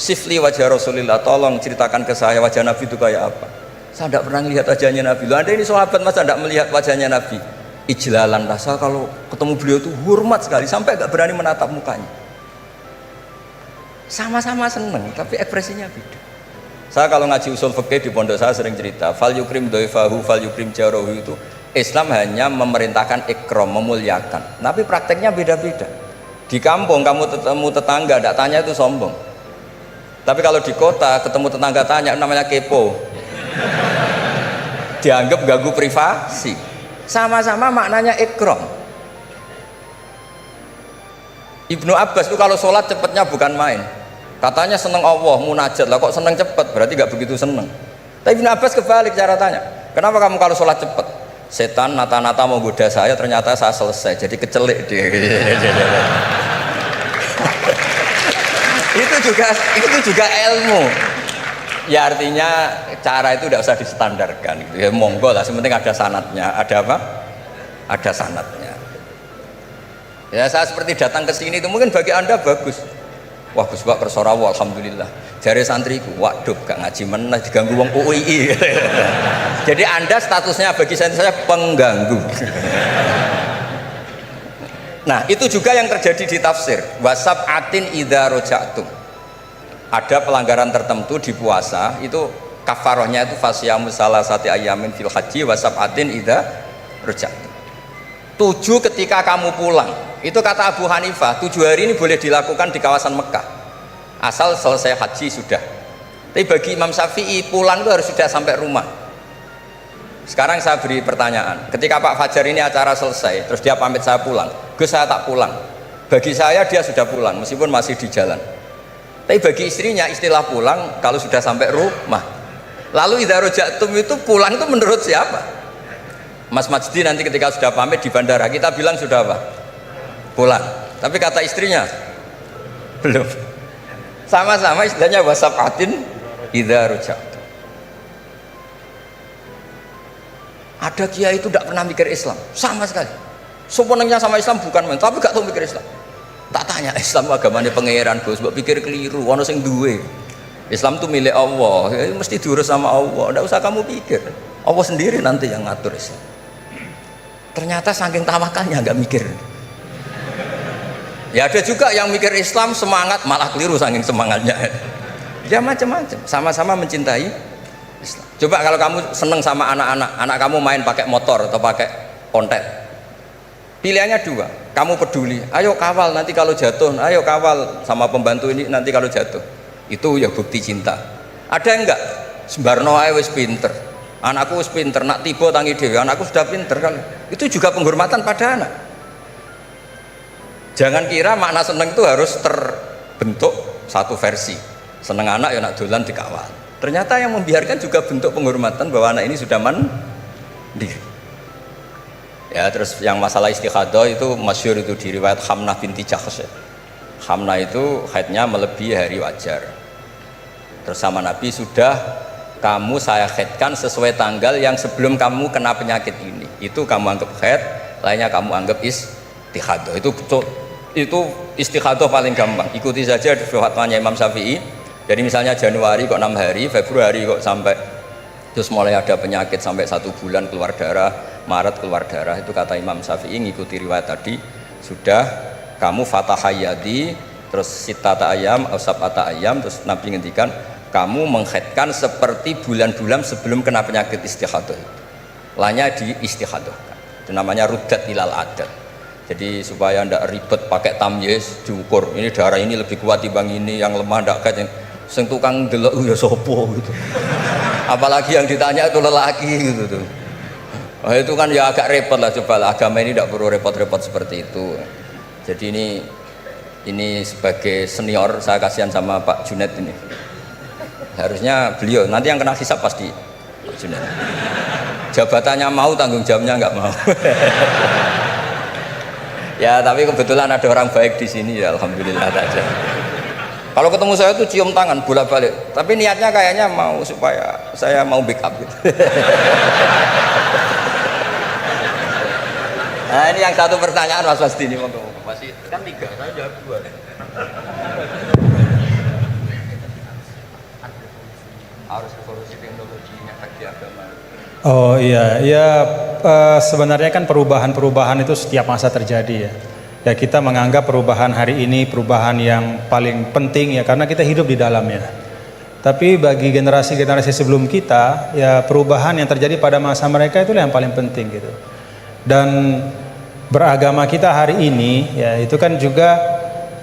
sifli wajah Rasulullah, tolong ceritakan ke saya wajah Nabi itu kayak apa. Saya tidak pernah melihat wajahnya Nabi. Loh, ada ini sahabat masa tidak melihat wajahnya Nabi. Ijlalan rasa kalau ketemu beliau itu hormat sekali sampai gak berani menatap mukanya. Sama-sama seneng tapi ekspresinya beda. Saya kalau ngaji usul fikih di pondok saya sering cerita fal yukrim dhaifahu fal yukrim jarahu, itu Islam hanya memerintahkan ikram, memuliakan, tapi prakteknya beda-beda. Di kampung kamu ketemu tetangga tidak tanya itu sombong, tapi kalau di kota ketemu tetangga tanya namanya kepo, dianggap ganggu privasi. Sama-sama maknanya ikram. Ibnu Abbas itu kalau sholat cepatnya bukan main. Katanya seneng Allah, munajat lah, kok seneng cepet, berarti gak begitu seneng. Tapi Ibnu Abbas kebalik cara tanya, kenapa kamu kalau sholat cepet? Setan nata-nata mau goda saya, ternyata saya selesai, jadi kecelik dia. itu juga ilmu. Ya artinya cara itu tidak usah distandarkan gitu. Ya monggo lah, sepenting ada sanatnya. Ada apa? Ada sanatnya. Ya saya seperti datang ke sini itu mungkin bagi anda bagus. Wah Gus Pak kersorawa, alhamdulillah. Jari santriku, waduh gak ngaji meneh diganggu wong UII. Jadi anda statusnya bagi saya pengganggu. Nah itu juga yang terjadi di tafsir. Wasab atin idza roja'tum. Ada pelanggaran tertentu di puasa itu kafarohnya itu fasyamu salasati ayamin fil haji wasab'atin idza roja'tum. 7 ketika kamu pulang. Itu kata Abu Hanifah, 7 hari ini boleh dilakukan di kawasan Mekah asal selesai haji sudah. Tapi bagi Imam Syafi'i pulang itu harus sudah sampai rumah. Sekarang saya beri pertanyaan, ketika Pak Fajar ini acara selesai terus dia pamit saya pulang, Gus saya tak pulang. Bagi saya dia sudah pulang meskipun masih di jalan. Tapi bagi istrinya istilah pulang kalau sudah sampai rumah. Lalu idza roja'tum itu pulang itu menurut siapa? Mas Majdi nanti ketika sudah pamit di bandara kita bilang sudah apa? Pulang. Tapi kata istrinya belum. Sama-sama istilahnya wasab'atin idza roja'tum. Ada kiai itu tidak pernah mikir Islam sama sekali. Sebenarnya sama Islam bukan main, tapi gak tahu mikir Islam. Tak tanya Islam agamanya pangeran Gus, mbok pikir keliru, ono sing duwe. Islam itu milik Allah, ya, mesti diurus sama Allah. Tidak usah kamu pikir, Allah sendiri nanti yang ngatur Islam. Ternyata saking tawakalnya nggak mikir. Ya ada juga yang mikir Islam semangat malah keliru saking semangatnya. Ya macam-macam, sama-sama mencintai Islam. Coba kalau kamu seneng sama anak-anak, anak kamu main pakai motor atau pakai ontel. Pilihannya 2, kamu peduli, ayo kawal nanti kalau jatuh, ayo kawal sama pembantu ini nanti kalau jatuh. Itu ya bukti cinta. Ada enggak? Sembarno ae wis pinter. Anakku wis pinter, nak tiba tangi dhewe, anakku sudah pinter kan. Itu juga penghormatan pada anak. Jangan kira makna seneng itu harus terbentuk satu versi. Seneng anak ya nak dolan dikawal. Ternyata yang membiarkan juga bentuk penghormatan bahwa anak ini sudah mandiri. Ya terus yang masalah istikhadah itu masyhur itu di riwayat Hamnah binti Jahsh. Hamnah itu haidnya melebihi hari wajar. Terus sama Nabi, sudah kamu saya haidkan sesuai tanggal yang sebelum kamu kena penyakit ini. Itu kamu anggap haid, lainnya kamu anggap istikhadah. Itu istikhadah paling gampang. Ikuti saja fatwanya Imam Syafi'i. Jadi misalnya Januari kok 6 hari, Februari kok sampai terus mulai ada penyakit sampai 1 bulan keluar darah, Maret keluar darah, itu kata Imam Syafi'i ngikuti riwayat tadi sudah kamu fatahayadi terus sitata ayam atau sab'ata ayam, terus Nabi ngendikan kamu menghaidkan seperti bulan-bulan sebelum kena penyakit istihadah. Lanya di istihadah. Itu namanya rudat ilal adat. Jadi supaya ndak ribet pakai tamyiz diukur. Ini darah ini lebih kuat dibanding ini, yang lemah ndak kayak sing tukang delok ya sopo gitu. Apalagi yang ditanya itu lelaki gitu tuh. Oh, itu kan ya agak repot lah, coba lah, agama ini tidak perlu repot-repot seperti itu. Jadi ini sebagai senior saya kasihan sama Pak Junaid ini. Harusnya beliau nanti yang kena hisab pasti Pak Junaid. Jabatannya mau, tanggung jawabnya nggak mau. Ya tapi kebetulan ada orang baik di sini ya, alhamdulillah saja. Kalau ketemu saya tuh cium tangan bolak-balik, tapi niatnya kayaknya mau supaya saya mau backup gitu. Nah ini yang satu pertanyaan Mas Wasdi ini masih kan 3, saya jawab 2. Harus revolusi teknologi bagi agama. Oh iya, ya sebenarnya kan perubahan-perubahan itu setiap masa terjadi ya. Ya kita menganggap perubahan hari ini perubahan yang paling penting ya karena kita hidup di dalamnya. Tapi bagi generasi-generasi sebelum kita ya perubahan yang terjadi pada masa mereka itulah yang paling penting gitu. Dan beragama kita hari ini ya itu kan juga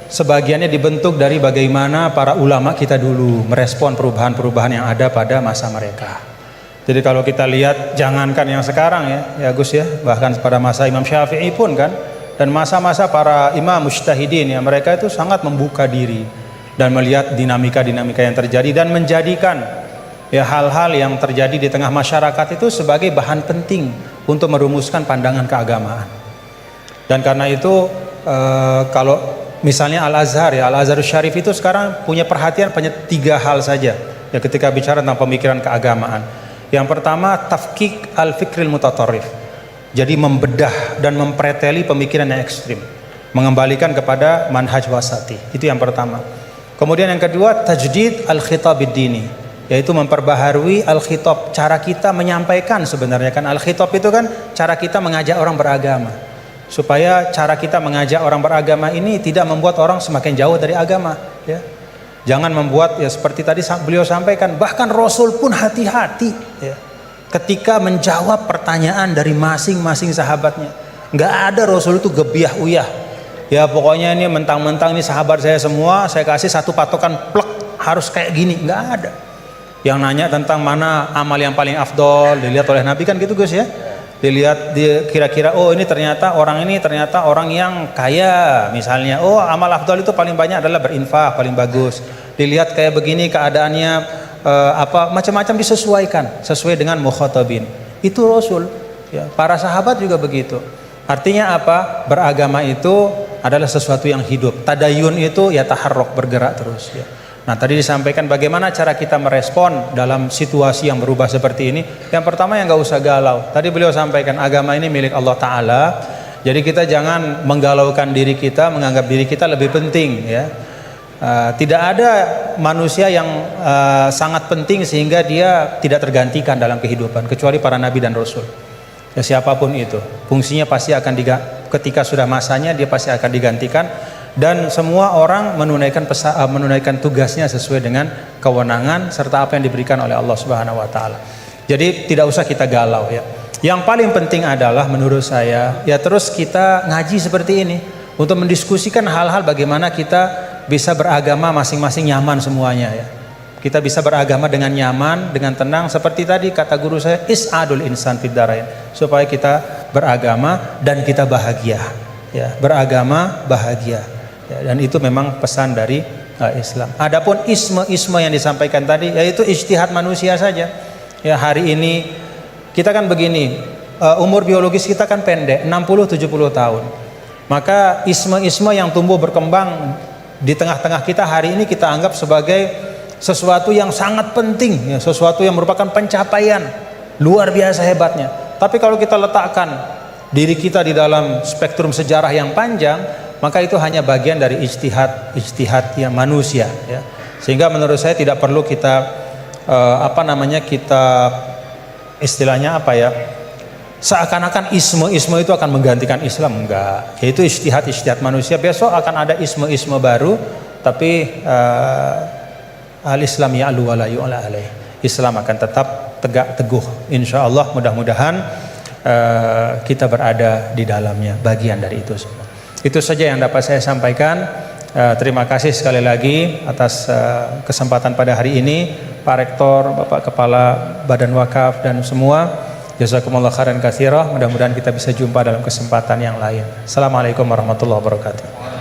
sebagiannya dibentuk dari bagaimana para ulama kita dulu merespon perubahan-perubahan yang ada pada masa mereka. Jadi kalau kita lihat jangankan yang sekarang ya Gus ya, bahkan pada masa Imam Syafi'i pun kan, dan masa-masa para imam mujtahidin ya, mereka itu sangat membuka diri dan melihat dinamika-dinamika yang terjadi dan menjadikan ya hal-hal yang terjadi di tengah masyarakat itu sebagai bahan penting untuk merumuskan pandangan keagamaan. Dan karena itu kalau misalnya Al-Azhar ya, Al-Azharus Syarif itu sekarang punya perhatian pada 3 hal saja ya ketika bicara tentang pemikiran keagamaan. Yang pertama tafkik al-fikril mutatarrif. Jadi membedah dan mempreteli pemikiran yang ekstrim, mengembalikan kepada manhaj wasati. Itu yang pertama. Kemudian yang kedua tajdid al-khitabid dini, yaitu memperbaharui al-khitab, cara kita menyampaikan. Sebenarnya kan al-khitab itu kan cara kita mengajak orang beragama, supaya cara kita mengajak orang beragama ini tidak membuat orang semakin jauh dari agama ya. Jangan membuat ya seperti tadi beliau sampaikan, bahkan Rasul pun hati-hati ya ketika menjawab pertanyaan dari masing-masing sahabatnya. Nggak ada Rasul itu gebiah uyah ya, pokoknya ini mentang-mentang ini sahabat saya semua, saya kasih satu patokan plek harus kayak gini, nggak ada. Yang nanya tentang mana amal yang paling afdol dilihat oleh Nabi kan gitu Gus ya, dilihat kira-kira oh ini ternyata orang yang kaya misalnya, oh amal afdol itu paling banyak adalah berinfak, paling bagus. Dilihat kayak begini keadaannya macam-macam disesuaikan sesuai dengan mukhatabin. Itu Rasul ya, para sahabat juga begitu. Artinya apa? Beragama itu adalah sesuatu yang hidup. Tadayun itu ya taharruk, bergerak terus ya. Nah tadi disampaikan bagaimana cara kita merespon dalam situasi yang berubah seperti ini. Yang pertama yang nggak usah galau. Tadi beliau sampaikan agama ini milik Allah Ta'ala. Jadi kita jangan menggalaukan diri kita, menganggap diri kita lebih penting ya. Tidak ada manusia yang sangat penting sehingga dia tidak tergantikan dalam kehidupan kecuali para nabi dan rasul ya, siapapun itu fungsinya pasti akan ketika sudah masanya dia pasti akan digantikan, dan semua orang menunaikan tugasnya sesuai dengan kewenangan serta apa yang diberikan oleh Allah Subhanahu wa taala. Jadi tidak usah kita galau ya. Yang paling penting adalah menurut saya ya terus kita ngaji seperti ini untuk mendiskusikan hal-hal bagaimana kita bisa beragama masing-masing nyaman semuanya ya. Kita bisa beragama dengan nyaman, dengan tenang, seperti tadi kata guru saya, is'adul insan fid darain, supaya kita beragama dan kita bahagia ya, beragama bahagia ya, dan itu memang pesan dari Islam. Adapun isme yang disampaikan tadi yaitu ijtihad manusia saja ya. Hari ini kita kan begini, umur biologis kita kan pendek, 60-70 tahun, maka isme yang tumbuh berkembang di tengah-tengah kita hari ini kita anggap sebagai sesuatu yang sangat penting ya, sesuatu yang merupakan pencapaian luar biasa hebatnya. Tapi kalau kita letakkan diri kita di dalam spektrum sejarah yang panjang, maka itu hanya bagian dari ijtihad yang manusia ya. Sehingga menurut saya tidak perlu kita kita istilahnya seakan-akan isme itu akan menggantikan Islam. Enggak, yaitu ijtihad manusia. Besok akan ada isme baru, tapi al-Islam ya'lu wa la yu'la alaih. Islam akan tetap tegak teguh, insya Allah. Mudah-mudahan kita berada di dalamnya, bagian dari itu semua. Itu saja yang dapat saya sampaikan. Terima kasih sekali lagi atas kesempatan pada hari ini, Pak Rektor, Bapak Kepala Badan Wakaf dan semua. Jazakumullah khairan katsira. Mudah-mudahan kita bisa jumpa dalam kesempatan yang lain. Assalamualaikum warahmatullahi wabarakatuh.